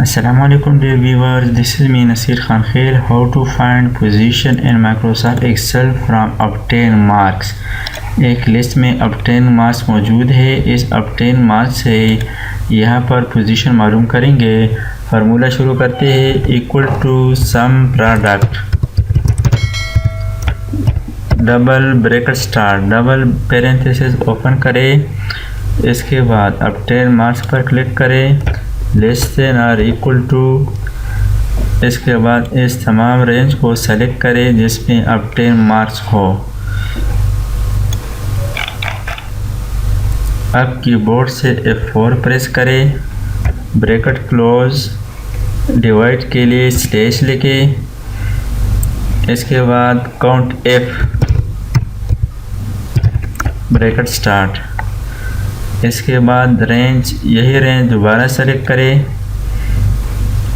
Assalamualaikum dear viewers, this is me Nasir Khan Khail. How to find position in Microsoft Excel from obtain marks. एक list में obtain marks मौजूद है। इस obtain marks से यहाँ पर पोजीशन मालूम करेंगे। फार्मूला शुरू करते हैं। Equal to sum product double bracket start double parenthesis open करें। इसके बाद obtain marks पर क्लिक करें। लेस देन और इक्वल टू, इसके बाद इस तमाम रेंज को सेलेक्ट करें जिसमें obtain मार्क्स हो। अब कीबोर्ड से F4 प्रेस करें, ब्रैकेट क्लोज, डिवाइड के लिए स्लैश लिखें। इसके बाद काउंट F ब्रैकेट स्टार्ट। इसके बाद रेंज, यही रेंज दोबारा सेलेक्ट करें।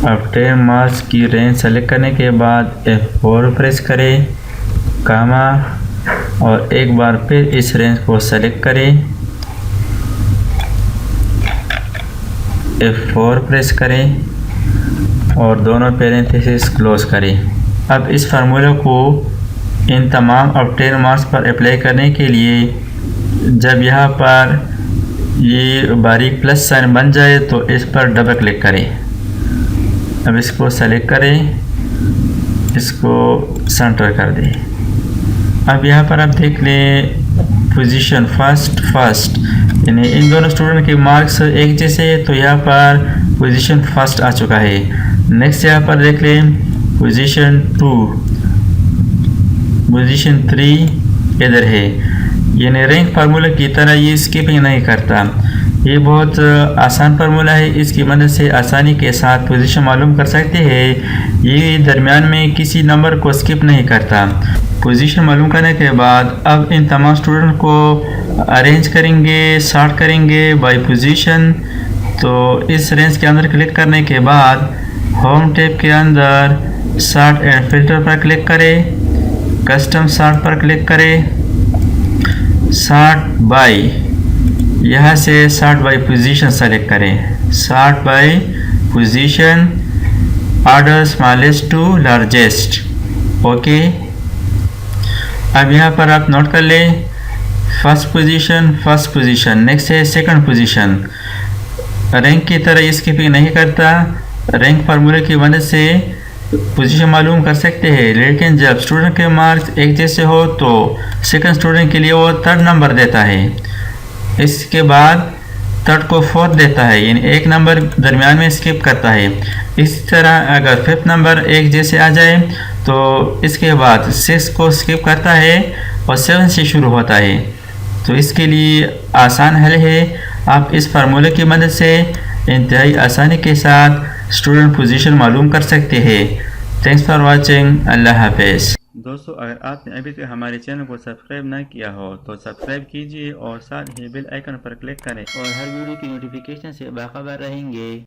obtain मार्क्स की रेंज सेलेक्ट करने के बाद F4 प्रेस करें, कामा, और एक बार फिर इस रेंज को सेलेक्ट करें, F4 प्रेस करें और दोनों पैरेंथेसिस क्लोज करें। अब इस फार्मूला को इन तमाम obtain मार्क्स पर अप्लाई करने के लिए जब यहाँ पर ये बारीक प्लस साइन बन जाए तो इस पर डबल क्लिक करें। अब इसको सेलेक्ट करें, इसको सेंटर कर दें। अब यहाँ पर आप देख लें पोजीशन फर्स्ट, यानी इन दोनों स्टूडेंट के मार्क्स एक जैसे हैं, तो यहाँ पर पोजीशन फर्स्ट आ चुका है। नेक्स्ट यहाँ पर देख लें पोजीशन 2, पोजीशन 3 इधर है। यानी रैंक फार्मूला की तरह ये स्किपिंग नहीं करता। ये बहुत आसान फार्मूला है, इसकी मदद से आसानी के साथ पोजीशन मालूम कर सकते हैं। ये दरमियान में किसी नंबर को स्किप नहीं करता। पोजीशन मालूम करने के बाद अब इन तमाम स्टूडेंट को अरेंज करेंगे, सॉर्ट करेंगे बाय पोजीशन। तो इस रेंज के अंदर क्लिक करने के बाद होम टैब के अंदर सॉर्ट एंड फिल्टर पर क्लिक करें, कस्टम सॉर्ट पर क्लिक करें, सॉर्ट बाय, यहाँ से सॉर्ट बाय पोजीशन सेलेक्ट करें, sort by position, order smallest to largest. Okay, अब यहाँ पर आप नोट कर लें फर्स्ट पोजीशन, नेक्स्ट है सेकंड पोजीशन। रैंक की तरह स्किपिंग नहीं करता। रैंक फार्मूले की मदद से पोजीशन मालूम कर सकते हैं, लेकिन जब स्टूडेंट के मार्क्स एक जैसे हो तो सेकंड स्टूडेंट के लिए वो थर्ड नंबर देता है। इसके बाद थर्ड को फोर्थ देता है, यानी एक नंबर दरमियान में स्किप करता है। इस तरह अगर फिफ्थ नंबर एक जैसे आ जाए तो इसके बाद 6 को स्किप करता है और 7 से शुरू होता है। तो इसके लिए आसान हल है। आप इस फार्मूले की मदद से इंतहाई आसानी के साथ स्टूडेंट पोजीशन मालूम कर सकते हैं। Thanks for watching. अल्लाह हाफिज़। दोस्तों, अगर आपने अभी तक हमारे चैनल को सब्सक्राइब ना किया हो तो सब्सक्राइब कीजिए और साथ ही बेल आइकन पर क्लिक करें और हर वीडियो की नोटिफिकेशन से बाखबर रहेंगे।